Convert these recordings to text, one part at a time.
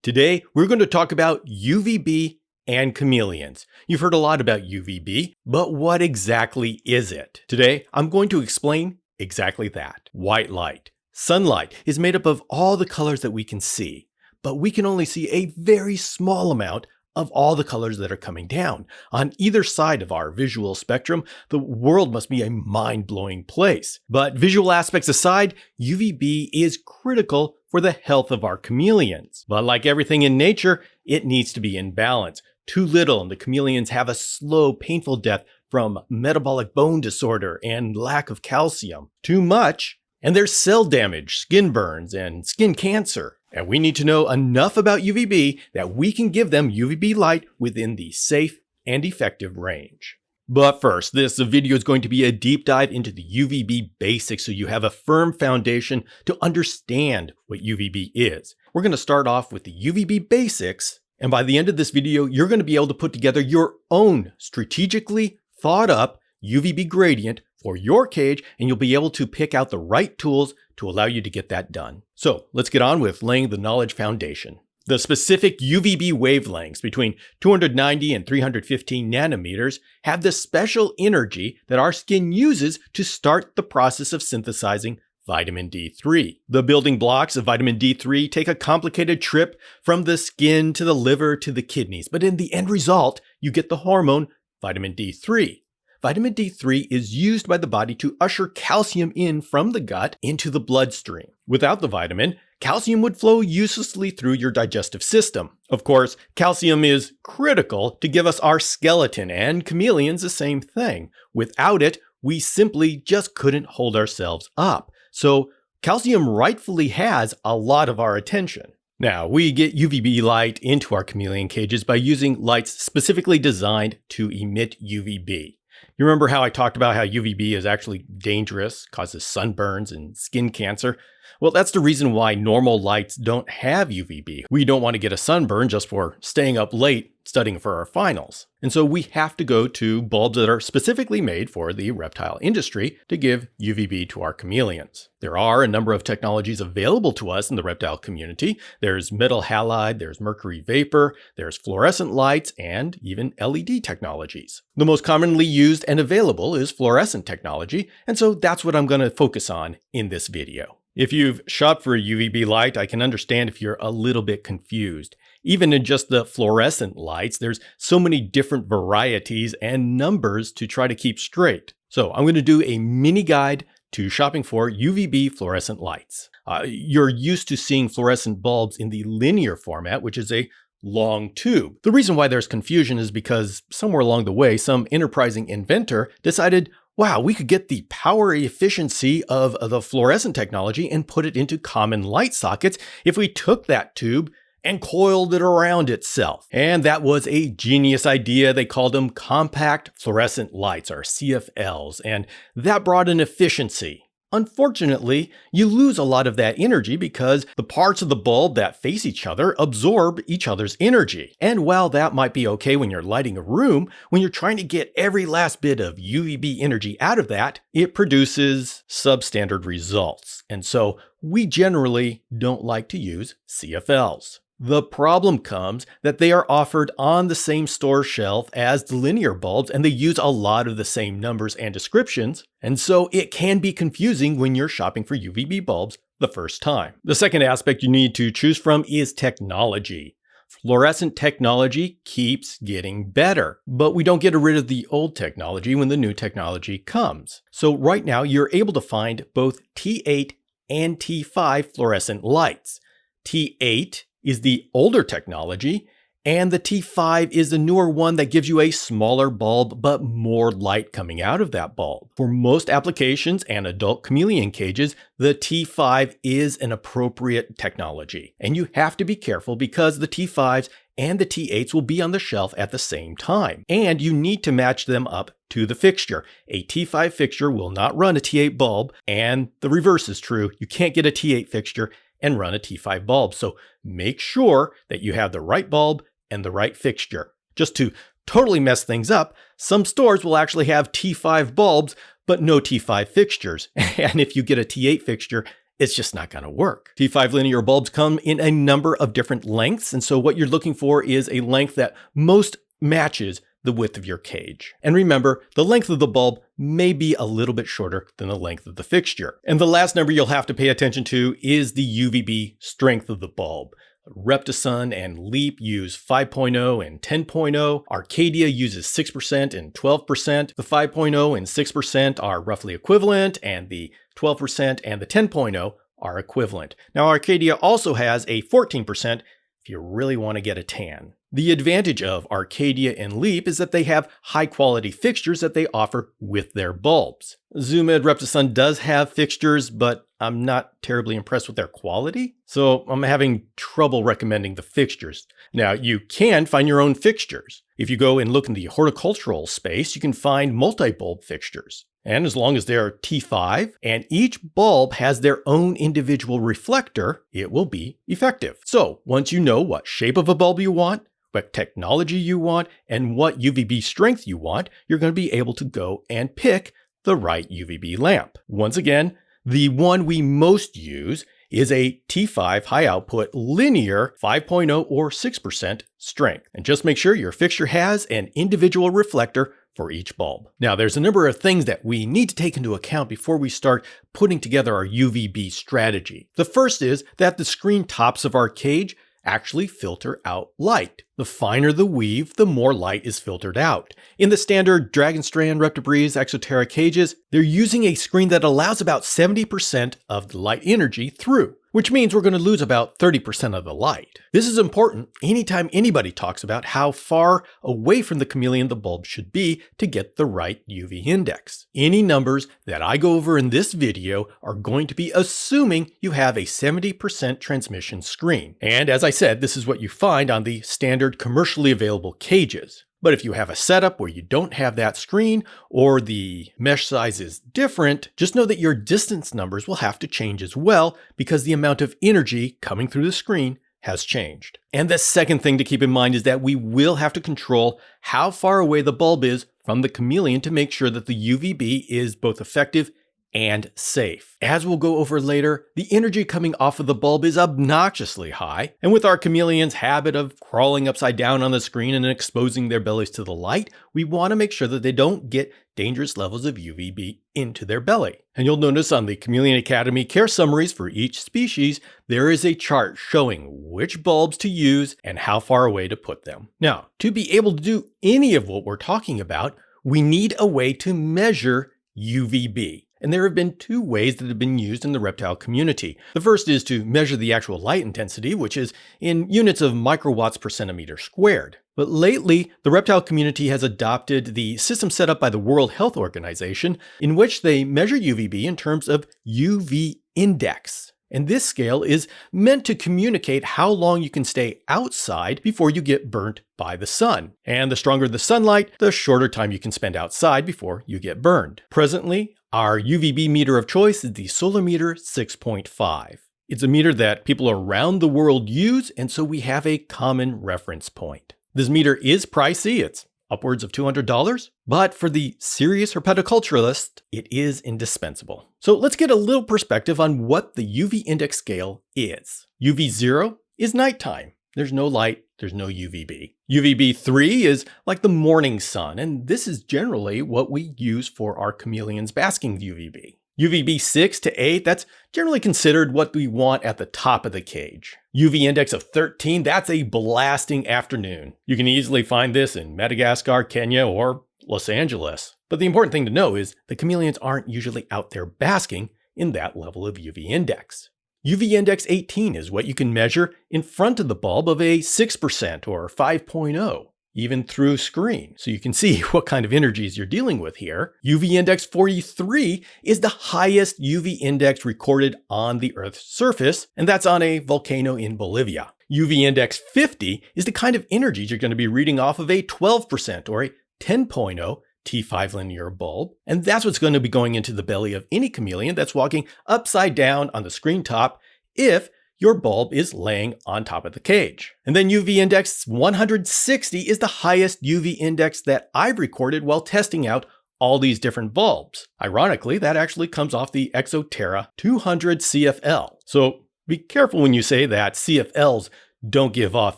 Today, we're going to talk about UVB and chameleons. You've heard a lot about UVB, but what exactly is it? Today, I'm going to explain exactly that. White light. Sunlight is made up of all the colors that we can see, but we can only see a very small amount of all the colors that are coming down. On either side of our visual spectrum, the world must be a mind-blowing place. But visual aspects aside, UVB is critical for the health of our chameleons. But like everything in nature, it needs to be in balance. Too little and the chameleons have a slow, painful death from metabolic bone disorder and lack of calcium. Too much, and there's cell damage, skin burns, and skin cancer. And we need to know enough about UVB that we can give them UVB light within the safe and effective range. But first, this video is going to be a deep dive into the UVB Basics so you have a firm foundation to understand what UVB is. We're going to start off with the UVB Basics, and by the end of this video, you're going to be able to put together your own strategically thought up UVB gradient for your cage, and you'll be able to pick out the right tools to allow you to get that done. So let's get on with laying the knowledge foundation. The specific UVB wavelengths between 290 and 315 nanometers have the special energy that our skin uses to start the process of synthesizing vitamin D3. The building blocks of vitamin D3 take a complicated trip from the skin to the liver to the kidneys, but in the end result, you get the hormone vitamin D3. Vitamin D3 is used by the body to usher calcium in from the gut into the bloodstream. Without the vitamin, calcium would flow uselessly through your digestive system. Of course, calcium is critical to give us our skeleton, and chameleons the same thing. Without it, we simply just couldn't hold ourselves up. So calcium rightfully has a lot of our attention. Now, we get UVB light into our chameleon cages by using lights specifically designed to emit UVB. You remember how I talked about how UVB is actually dangerous, causes sunburns and skin cancer? Well, that's the reason why normal lights don't have UVB. We don't want to get a sunburn just for staying up late studying for our finals. And so we have to go to bulbs that are specifically made for the reptile industry to give UVB to our chameleons. There are a number of technologies available to us in the reptile community. There's metal halide, there's mercury vapor, there's fluorescent lights, and even LED technologies. The most commonly used and available is fluorescent technology, and so that's what I'm going to focus on in this video. If you've shopped for a UVB light, I can understand if you're a little bit confused. Even in just the fluorescent lights, there's so many different varieties and numbers to try to keep straight. So I'm going to do a mini guide to shopping for UVB fluorescent lights. You're used to seeing fluorescent bulbs in the linear format, which is a long tube. The reason why there's confusion is because somewhere along the way, some enterprising inventor decided, wow, we could get the power efficiency of the fluorescent technology and put it into common light sockets if we took that tube and coiled it around itself. And that was a genius idea. They called them compact fluorescent lights, or CFLs, and that brought an efficiency. Unfortunately, you lose a lot of that energy because the parts of the bulb that face each other absorb each other's energy. And while that might be okay when you're lighting a room, when you're trying to get every last bit of UVB energy out of that, it produces substandard results. And so we generally don't like to use CFLs. The problem comes that they are offered on the same store shelf as the linear bulbs, and they use a lot of the same numbers and descriptions, and so it can be confusing when you're shopping for UVB bulbs the first time. The second aspect you need to choose from is technology. Fluorescent technology keeps getting better, but we don't get rid of the old technology when the new technology comes. So right now, you're able to find both T8 and T5 fluorescent lights. T8 is the older technology, and the T5 is the newer one that gives you a smaller bulb but more light coming out of that bulb. For most applications and adult chameleon cages, the T5 is an appropriate technology, and you have to be careful because the T5s and the T8s will be on the shelf at the same time, and you need to match them up to the fixture. A T5 fixture will not run a T8 bulb, and the reverse is true. You can't get a T8 fixture and run a T5 bulb. So make sure that you have the right bulb and the right fixture. Just to totally mess things up, some stores will actually have T5 bulbs, but no T5 fixtures. And if you get a T8 fixture it's just not going to work. T5 linear bulbs come in a number of different lengths, and so what you're looking for is a length that most matches the width of your cage. And remember, the length of the bulb may be a little bit shorter than the length of the fixture. And the last number you'll have to pay attention to is the UVB strength of the bulb. Reptison and Leap use 5.0 and 10.0. Arcadia uses 6% and 12%. The 5.0 and 6% are roughly equivalent, and the 12% and the 10.0 are equivalent. Now, Arcadia also has a 14% if you really want to get a tan. The advantage of Arcadia and Leap is that they have high quality fixtures that they offer with their bulbs. Zoomed Reptison does have fixtures, but I'm not terribly impressed with their quality, so I'm having trouble recommending the fixtures. Now, you can find your own fixtures. If you go and look in the horticultural space, you can find multi-bulb fixtures. And as long as they are T5 and each bulb has their own individual reflector, it will be effective. So once you know what shape of a bulb you want, what technology you want, and what UVB strength you want, you're going to be able to go and pick the right UVB lamp. Once again, the one we most use is a T5 high output linear 5.0 or 6% strength. And just make sure your fixture has an individual reflector for each bulb. Now, there's a number of things that we need to take into account before we start putting together our UVB strategy. The first is that the screen tops of our cage actually filter out light. The finer the weave, the more light is filtered out. In the standard Dragon Strand, Reptibreeze, Exoterra cages, they're using a screen that allows about 70% of the light energy through, which means we're going to lose about 30% of the light. This is important anytime anybody talks about how far away from the chameleon the bulb should be to get the right UV index. Any numbers that I go over in this video are going to be assuming you have a 70% transmission screen. And as I said, this is what you find on the standard commercially available cages. But if you have a setup where you don't have that screen or the mesh size is different, just know that your distance numbers will have to change as well because the amount of energy coming through the screen has changed. And the second thing to keep in mind is that we will have to control how far away the bulb is from the chameleon to make sure that the UVB is both effective and safe. As we'll go over later, the energy coming off of the bulb is obnoxiously high, and with our chameleon's habit of crawling upside down on the screen and exposing their bellies to the light, we want to make sure that they don't get dangerous levels of UVB into their belly. And you'll notice on the Chameleon Academy care summaries for each species, there is a chart showing which bulbs to use and how far away to put them. Now, to be able to do any of what we're talking about, we need a way to measure UVB. And there have been two ways that have been used in the reptile community. The first is to measure the actual light intensity, which is in units of microwatts per centimeter squared. But lately, the reptile community has adopted the system set up by the World Health Organization, in which they measure UVB in terms of UV index. And this scale is meant to communicate how long you can stay outside before you get burnt by the sun. And the stronger the sunlight, the shorter time you can spend outside before you get burned. Presently, our UVB meter of choice is the Solarmeter 6.5. It's a meter that people around the world use, and so we have a common reference point. This meter is pricey, it's upwards of $200, but for the serious herpetoculturalist, it is indispensable. So let's get a little perspective on what the UV index scale is. UV0 is nighttime. There's no light, there's no UVB. UVB 3 is like the morning sun, and this is generally what we use for our chameleons basking UVB. UVB 6 to 8, that's generally considered what we want at the top of the cage. UV index of 13, that's a blasting afternoon. You can easily find this in Madagascar, Kenya, or Los Angeles. But the important thing to know is the chameleons aren't usually out there basking in that level of UV index. UV index 18 is what you can measure in front of the bulb of a 6% or 5.0, even through screen. So you can see what kind of energies you're dealing with here. UV index 43 is the highest UV index recorded on the Earth's surface, and that's on a volcano in Bolivia. UV index 50 is the kind of energies you're going to be reading off of a 12% or a 10.0 T5 linear bulb, and that's what's going to be going into the belly of any chameleon that's walking upside down on the screen top if your bulb is laying on top of the cage. And then UV index 160 is the highest UV index that I've recorded while testing out all these different bulbs. Ironically, that actually comes off the Exoterra 200 CFL. So be careful when you say that CFLs don't give off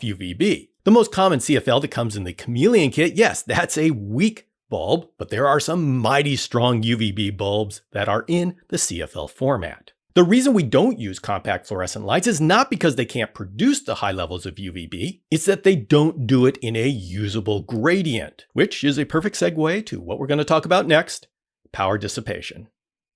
UVB. The most common CFL that comes in the Chameleon kit, yes, that's a weak bulb, but there are some mighty strong UVB bulbs that are in the CFL format. The reason we don't use compact fluorescent lights is not because they can't produce the high levels of UVB, it's that they don't do it in a usable gradient, which is a perfect segue to what we're going to talk about next, power dissipation.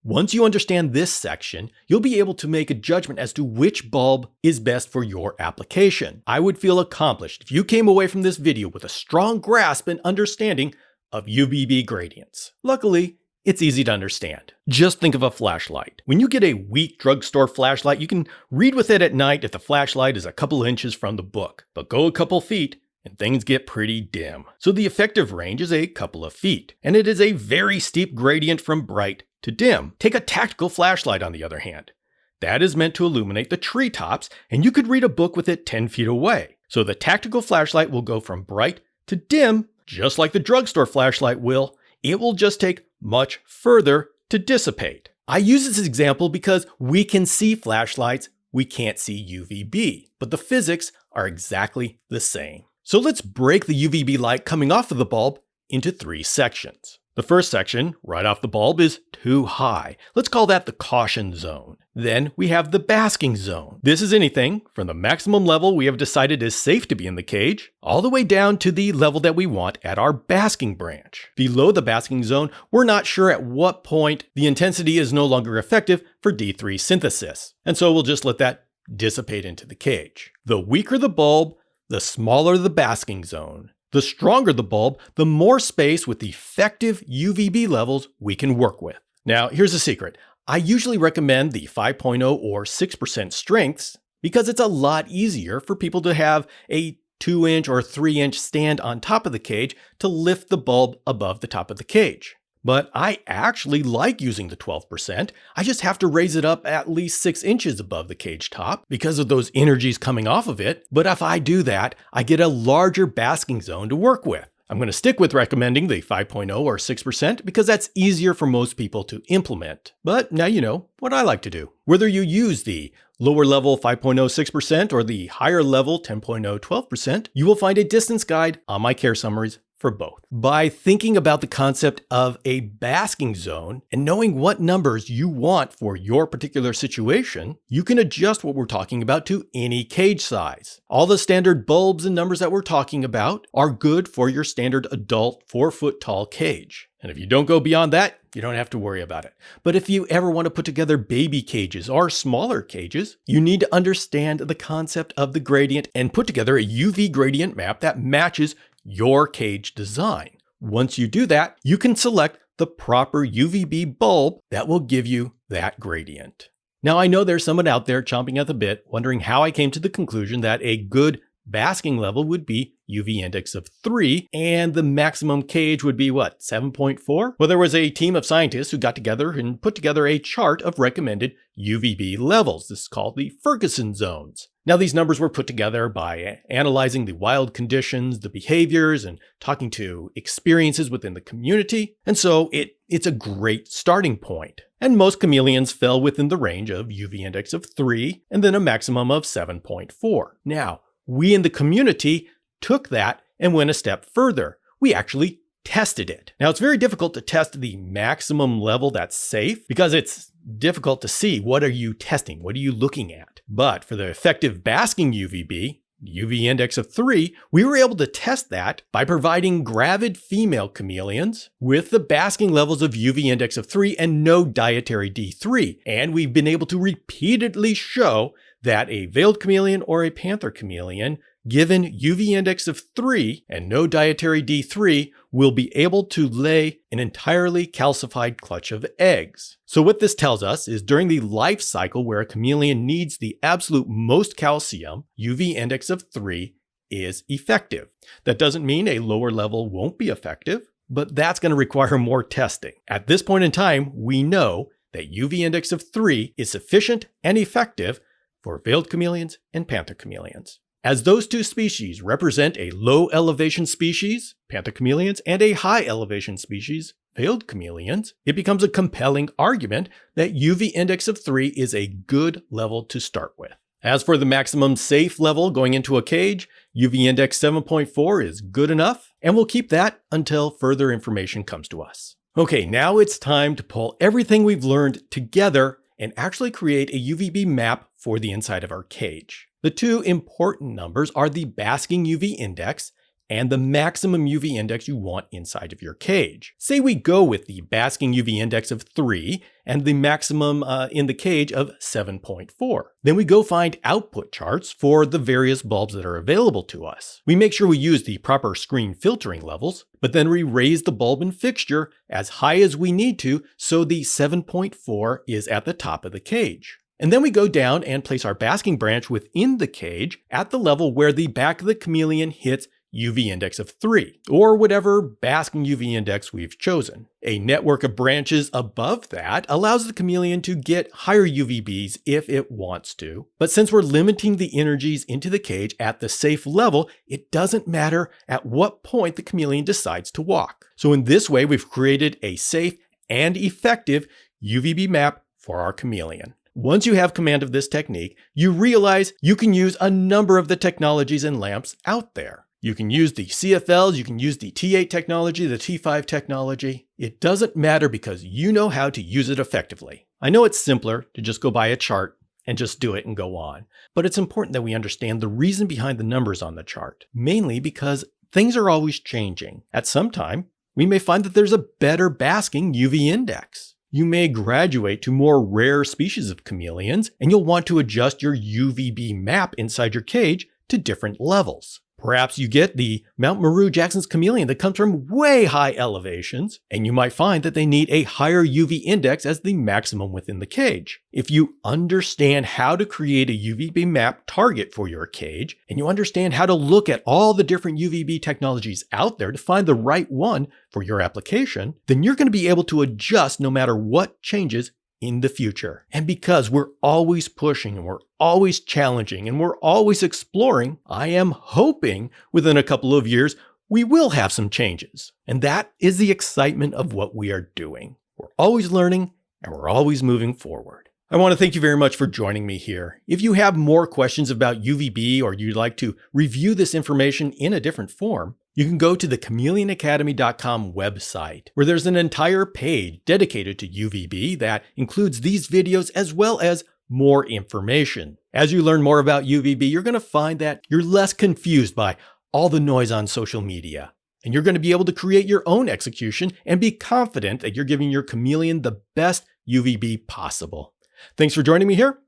Once you understand this section, you'll be able to make a judgment as to which bulb is best for your application. I would feel accomplished if you came away from this video with a strong grasp and understanding of UVB gradients. Luckily, it's easy to understand. Just think of a flashlight. When you get a weak drugstore flashlight, you can read with it at night if the flashlight is a couple inches from the book. But go a couple feet and things get pretty dim. So the effective range is a couple of feet. And it is a very steep gradient from bright to dim. Take a tactical flashlight on the other hand. That is meant to illuminate the treetops, and you could read a book with it 10 feet away. So the tactical flashlight will go from bright to dim, just like the drugstore flashlight will. It will just take much further to dissipate. I use this example because we can see flashlights, we can't see UVB, but the physics are exactly the same. So let's break the UVB light coming off of the bulb into 3 sections. The first section, right off the bulb, is too high. Let's call that the caution zone. Then we have the basking zone. This is anything from the maximum level we have decided is safe to be in the cage, all the way down to the level that we want at our basking branch. Below the basking zone, we're not sure at what point the intensity is no longer effective for D3 synthesis. And so we'll just let that dissipate into the cage. The weaker the bulb, the smaller the basking zone. The stronger the bulb, the more space with effective UVB levels we can work with. Now, here's a secret. I usually recommend the 5.0 or 6% strengths because it's a lot easier for people to have a 2-inch or 3-inch stand on top of the cage to lift the bulb above the top of the cage. But I actually like using the 12%. I just have to raise it up at least 6 inches above the cage top because of those energies coming off of it. But if I do that, I get a larger basking zone to work with. I'm going to stick with recommending the 5.0 or 6% because that's easier for most people to implement. But now you know what I like to do. Whether you use the lower level 5.0 6% or the higher level 10.0 12%, you will find a distance guide on my care summaries for both. By thinking about the concept of a basking zone and knowing what numbers you want for your particular situation, you can adjust what we're talking about to any cage size. All the standard bulbs and numbers that we're talking about are good for your standard adult 4-foot tall cage. And if you don't go beyond that, you don't have to worry about it. But if you ever want to put together baby cages or smaller cages, you need to understand the concept of the gradient and put together a UV gradient map that matches your cage design. Once you do that, you can select the proper UVB bulb that will give you that gradient. Now, I know there's someone out there chomping at the bit, wondering how I came to the conclusion that a good basking level would be UV index of 3, and the maximum cage would be what, 7.4? Well, there was a team of scientists who got together and put together a chart of recommended UVB levels. This is called the Ferguson zones. Now, these numbers were put together by analyzing the wild conditions, the behaviors, and talking to experiences within the community. And so it's a great starting point. And most chameleons fell within the range of UV index of 3 and then a maximum of 7.4. Now, we in the community took that and went a step further. We actually tested it. Now, it's very difficult to test the maximum level that's safe because it's difficult to see what are you testing, what are you looking at. But for the effective basking UVB, UV index of 3, we were able to test that by providing gravid female chameleons with the basking levels of UV index of 3 and no dietary D3. And we've been able to repeatedly show that a veiled chameleon or a panther chameleon given UV index of 3 and no dietary D3 will be able to lay an entirely calcified clutch of eggs. So what this tells us is during the life cycle where a chameleon needs the absolute most calcium, UV index of 3 is effective. That doesn't mean a lower level won't be effective, but that's going to require more testing. At this point in time, we know that UV index of 3 is sufficient and effective for veiled chameleons and panther chameleons. As those two species represent a low elevation species, panther chameleons, and a high elevation species, failed chameleons, it becomes a compelling argument that UV index of 3 is a good level to start with. As for the maximum safe level going into a cage, UV index 7.4 is good enough, and we'll keep that until further information comes to us. Okay, now it's time to pull everything we've learned together and actually create a UVB map for the inside of our cage. The two important numbers are the basking UV index and the maximum UV index you want inside of your cage. Say we go with the basking UV index of 3 and the maximum in the cage of 7.4. Then we go find output charts for the various bulbs that are available to us. We make sure we use the proper screen filtering levels, but then we raise the bulb and fixture as high as we need to so the 7.4 is at the top of the cage. And then we go down and place our basking branch within the cage at the level where the back of the chameleon hits UV index of 3, or whatever basking UV index we've chosen. A network of branches above that allows the chameleon to get higher UVBs if it wants to. But since we're limiting the energies into the cage at the safe level, it doesn't matter at what point the chameleon decides to walk. So in this way, we've created a safe and effective UVB map for our chameleon. Once you have command of this technique, you realize you can use a number of the technologies and lamps out there. You can use the CFLs, you can use the T8 technology, the T5 technology. It doesn't matter because you know how to use it effectively. I know it's simpler to just go by a chart and just do it and go on, but it's important that we understand the reason behind the numbers on the chart, mainly because things are always changing. At some time, we may find that there's a better basking UV index. You may graduate to more rare species of chameleons, and you'll want to adjust your UVB map inside your cage to different levels. Perhaps you get the Mount Meru Jackson's chameleon that comes from way high elevations, and you might find that they need a higher UV index as the maximum within the cage. If you understand how to create a UVB map target for your cage, and you understand how to look at all the different UVB technologies out there to find the right one for your application, then you're going to be able to adjust no matter what changes in the future. And because we're always pushing and we're always challenging and we're always exploring, I am hoping within a couple of years, we will have some changes. And that is the excitement of what we are doing. We're always learning and we're always moving forward. I want to thank you very much for joining me here. If you have more questions about UVB or you'd like to review this information in a different form, you can go to the ChameleonAcademy.com website, where there's an entire page dedicated to UVB that includes these videos as well as more information. As you learn more about UVB, you're going to find that you're less confused by all the noise on social media, and you're going to be able to create your own execution and be confident that you're giving your chameleon the best UVB possible. Thanks for joining me here.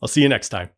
I'll see you next time.